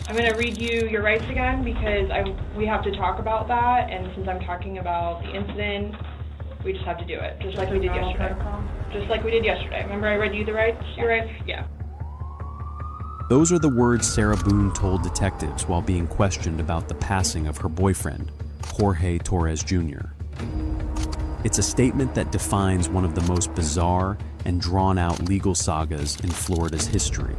I'm going to read you your rights again because we have to talk about that, and since I'm talking about the incident, we just have to do it, just like we did yesterday. Just like we did yesterday. Remember I read you the rights? Your rights? Yeah. Those are the words Sarah Boone told detectives while being questioned about the passing of her boyfriend, Jorge Torres Jr. It's a statement that defines one of the most bizarre and drawn-out legal sagas in Florida's history.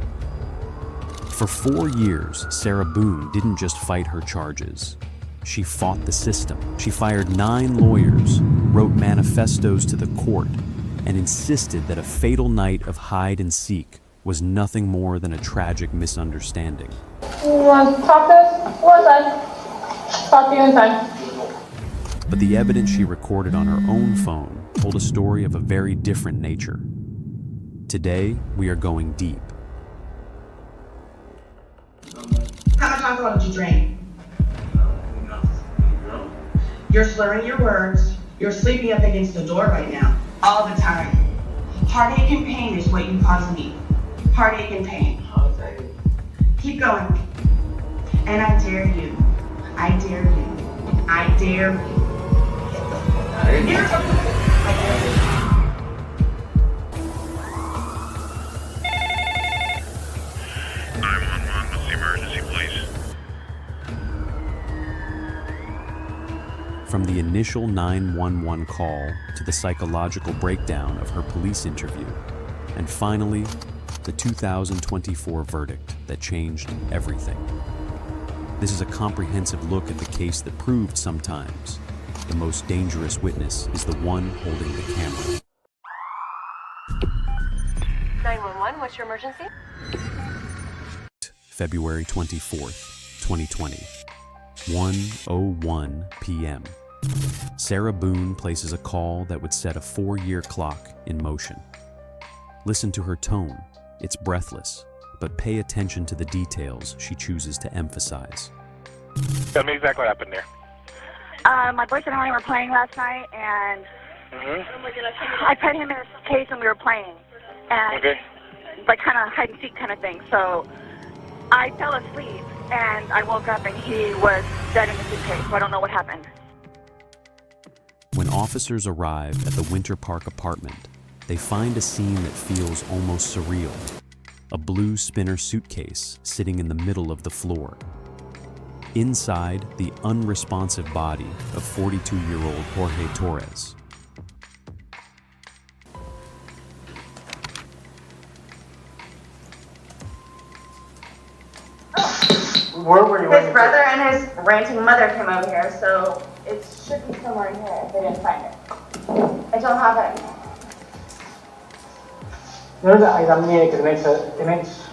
For 4 years, Sarah Boone didn't just fight her charges. She fought the system. She fired 9 lawyers, wrote manifestos to the court, and insisted that a fatal night of hide and seek was nothing more than a tragic misunderstanding. You want to talk to us? Go inside. Talk to you inside. But the evidence she recorded on her own phone told a story of a very different nature. Today, we are going deep. How much alcohol did you drink? You're slurring your words. You're sleeping up against the door right now. All the time. Heartache and pain is what you cause me. Heartache and pain. Keep going. And I dare you. I dare you. I dare you. What's the emergency, please? From the initial 911 call to the psychological breakdown of her police interview, and finally, the 2024 verdict that changed everything. This is a comprehensive look at the case that proved sometimes the most dangerous witness is the one holding the camera. 911, what's your emergency? February 24th, 2020, 1:01 p.m. Sarah Boone places a call that would set a 4-year clock in motion. Listen to her tone. It's breathless, but pay attention to the details she chooses to emphasize. Tell me exactly what happened there. My boyfriend and I were playing last night, and I put him in his case and we were playing, and like kind of hide and seek kind of thing. So I fell asleep and I woke up and he was dead in the suitcase. So I don't know what happened. When officers arrive at the Winter Park apartment, they find a scene that feels almost surreal. A blue spinner suitcase sitting in the middle of the floor. Inside, the unresponsive body of 42-year-old Jorge Torres. Where were you? His brother and his ranting mother came over here, so it should be somewhere in here if they didn't find it. I don't have it. There's that I mean, because it makes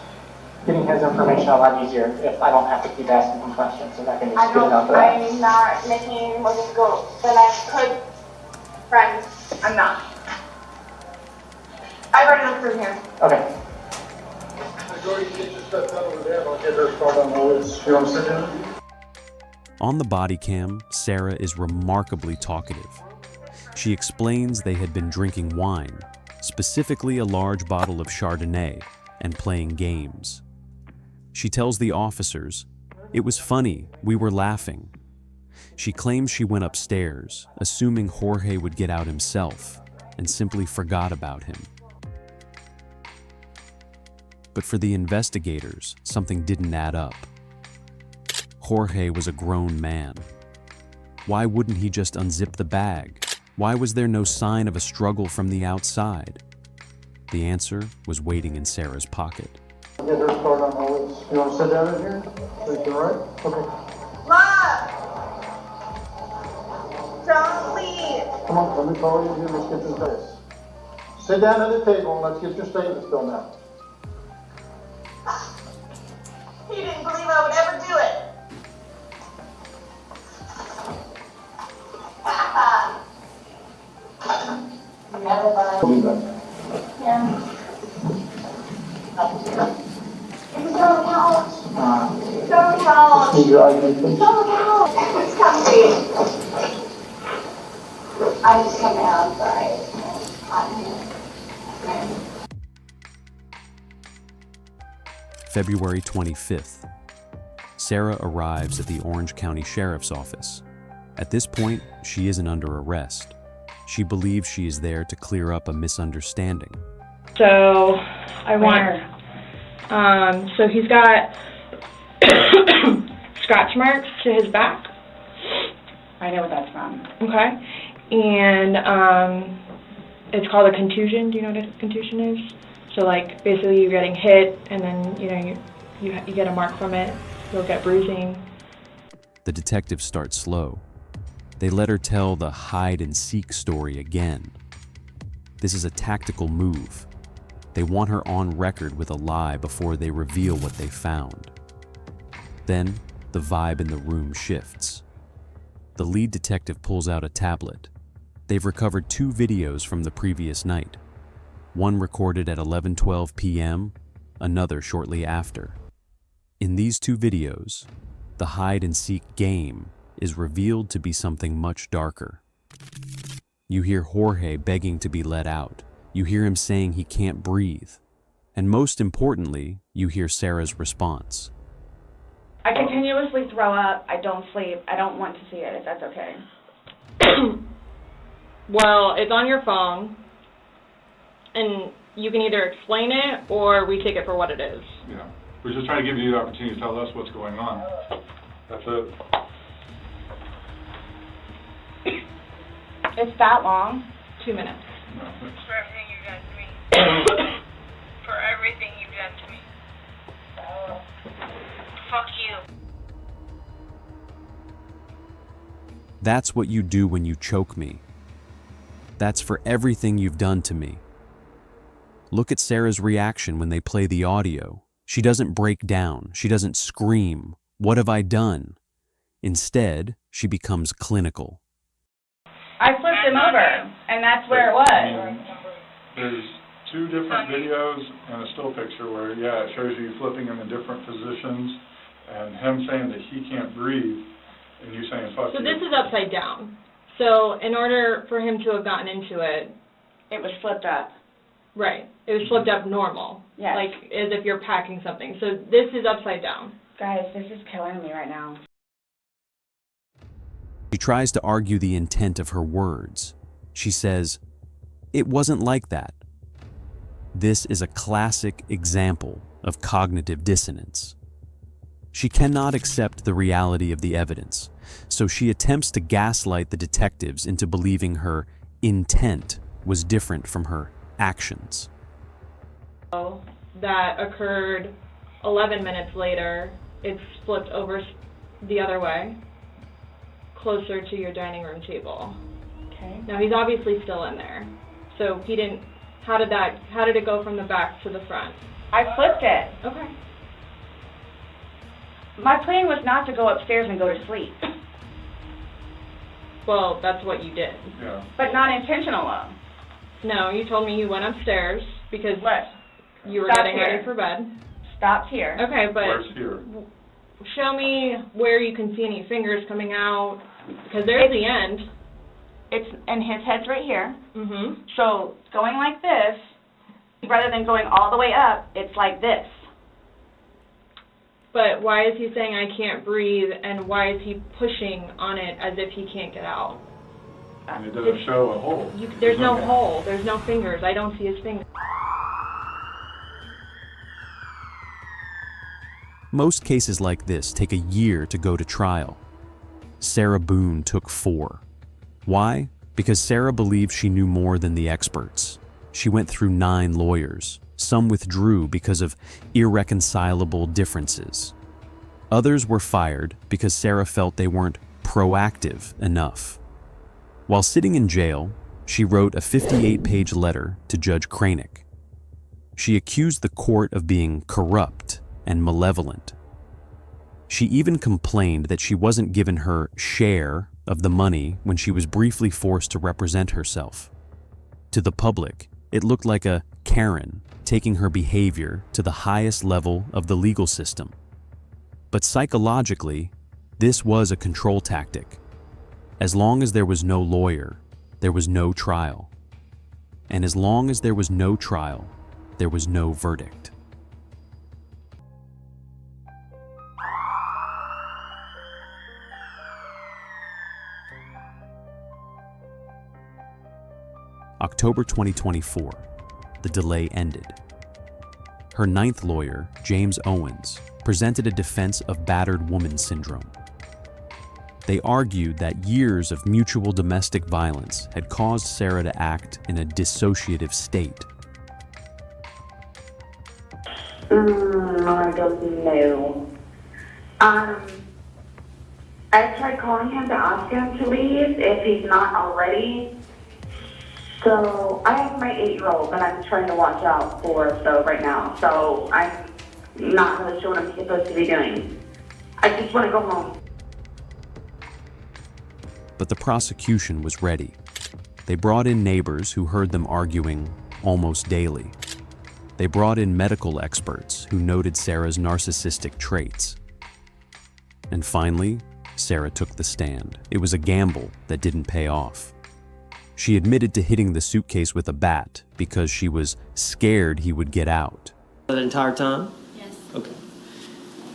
getting his information a lot easier if I don't have to keep asking him questions and I can just get it out there. I'm not making any more difficult than I could, friends. I'm not. I've already looked through here. Okay. On the body cam, Sarah is remarkably talkative. She explains they had been drinking wine, specifically a large bottle of Chardonnay, and playing games. She tells the officers, "It was funny, we were laughing." She claims she went upstairs, assuming Jorge would get out himself, and simply forgot about him. But for the investigators, something didn't add up. Jorge was a grown man. Why wouldn't he just unzip the bag? Why was there no sign of a struggle from the outside? The answer was waiting in Sarah's pocket. Get her started on always. You want to sit down in here? Is that right? Okay. Mom! Don't leave! Come on, let me call you here. Let's get this done. Sit down at the table and let's get your statements filled out. He didn't believe I would ever do it. Yeah. Don't count. Don't count. Need your ID, please. Don't count. It's comfy. I just come out, sorry. February 25th. Sarah arrives at the Orange County Sheriff's Office. At this point, she isn't under arrest. She believes she is there to clear up a misunderstanding. So, so he's got scratch marks to his back. I know what that's from. Okay. And it's called a contusion. Do you know what a contusion is? So like basically you're getting hit and then you get a mark from it. You'll get bruising. The detectives start slow. They let her tell the hide-and-seek story again. This is a tactical move. They want her on record with a lie before they reveal what they found. Then, the vibe in the room shifts. The lead detective pulls out a tablet. They've recovered 2 videos from the previous night. One recorded at 11:12 p.m., another shortly after. In these 2 videos, the hide-and-seek game is revealed to be something much darker. You hear Jorge begging to be let out. You hear him saying he can't breathe. And most importantly, you hear Sarah's response. I continuously throw up. I don't sleep. I don't want to see it, if that's okay. Well, it's on your phone, and you can either explain it or we take it for what it is. Yeah. We're just trying to give you the opportunity to tell us what's going on. That's it. It's that long? 2 minutes. No, For everything you've done to me. For everything you've done to me. Fuck you. That's what you do when you choke me. That's for everything you've done to me. Look at Sarah's reaction when they play the audio. She doesn't break down. She doesn't scream, "What have I done?" Instead, she becomes clinical. I flipped him over, and that's where it was. There's 2 different videos and a still picture where, yeah, it shows you flipping him in different positions and him saying that he can't breathe and you saying fuck So you. this is upside down. So in order for him to have gotten into it, It was flipped up. right, it was flipped up normal. Yes. Like as if you're packing something. So this is upside down. Guys, this is killing me right now. She tries to argue the intent of her words. She says, "It wasn't like that." This is a classic example of cognitive dissonance. She cannot accept the reality of the evidence, so she attempts to gaslight the detectives into believing her intent was different from her actions. So that occurred 11 minutes later. It's flipped over the other way, closer to your dining room table. Okay. Now he's obviously still in there. So he didn't, how did it go from the back to the front? I flipped it. Okay. My plan was not to go upstairs and go to sleep, Well, that's what you did. Yeah. but not intentional. No, you told me you went upstairs because What? you were Stop getting here. ready for bed. Stopped here. Okay, but Where's here? show me where you can see any fingers coming out, because there's the end. It's, and his head's right here. Mm-hmm. So going like this, rather than going all the way up, it's like this. But why is he saying I can't breathe, and why is he pushing on it as if he can't get out? And it doesn't show a hole. There's no hole. There's no fingers. I don't see his fingers. Most cases like this take a year to go to trial. Sarah Boone took 4. Why? Because Sarah believed she knew more than the experts. She went through 9 lawyers. Some withdrew because of irreconcilable differences. Others were fired because Sarah felt they weren't proactive enough. While sitting in jail, she wrote a 58-page letter to Judge Kranick. She accused the court of being corrupt and malevolent. She even complained that she wasn't given her share of the money when she was briefly forced to represent herself. To the public, it looked like a Karen taking her behavior to the highest level of the legal system. But psychologically, this was a control tactic. As long as there was no lawyer, there was no trial. And as long as there was no trial, there was no verdict. October 2024, the delay ended. Her ninth lawyer, James Owens, presented a defense of battered woman syndrome. They argued that years of mutual domestic violence had caused Sarah to act in a dissociative state. I don't know. I tried calling him to ask him to leave if he's not already. So I have my 8-year-old that I'm trying to watch out for right now. So I'm not really sure what I'm supposed to be doing. I just want to go home. But the prosecution was ready. They brought in neighbors who heard them arguing almost daily. They brought in medical experts who noted Sarah's narcissistic traits. And finally, Sarah took the stand. It was a gamble that didn't pay off. She admitted to hitting the suitcase with a bat because she was scared he would get out. That entire time? Yes. Okay.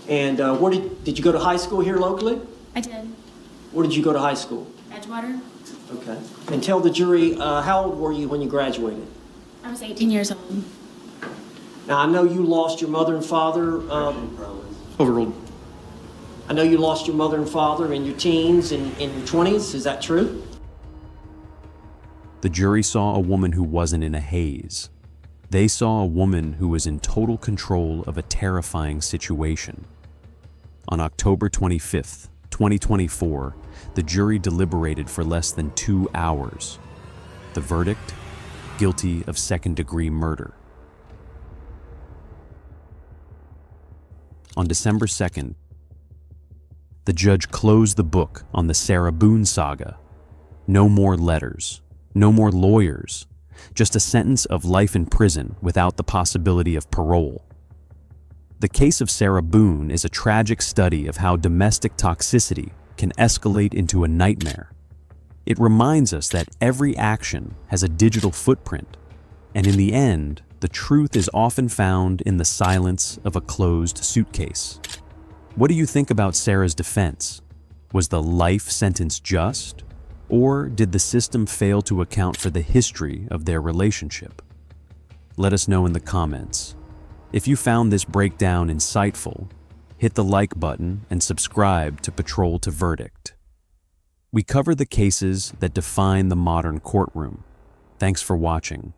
And where did you go to high school here locally? I did. Where did you go to high school? Edgewater. Okay. And tell the jury, how old were you when you graduated? I was 18 years old. Now, I know you lost your mother and father. Overruled. I know you lost your mother and father in your teens and in your 20s. Is that true? The jury saw a woman who wasn't in a haze. They saw a woman who was in total control of a terrifying situation. On October 25th, 2024, the jury deliberated for less than 2 hours. The verdict? Guilty of second-degree murder. On December 2nd, the judge closed the book on the Sarah Boone saga. No more letters, no more lawyers, just a sentence of life in prison without the possibility of parole. The case of Sarah Boone is a tragic study of how domestic toxicity can escalate into a nightmare. It reminds us that every action has a digital footprint, and in the end, the truth is often found in the silence of a closed suitcase. What do you think about Sarah's defense? Was the life sentence just? Or did the system fail to account for the history of their relationship? Let us know in the comments. If you found this breakdown insightful, hit the like button and subscribe to Patrol to Verdict. We cover the cases that define the modern courtroom. Thanks for watching.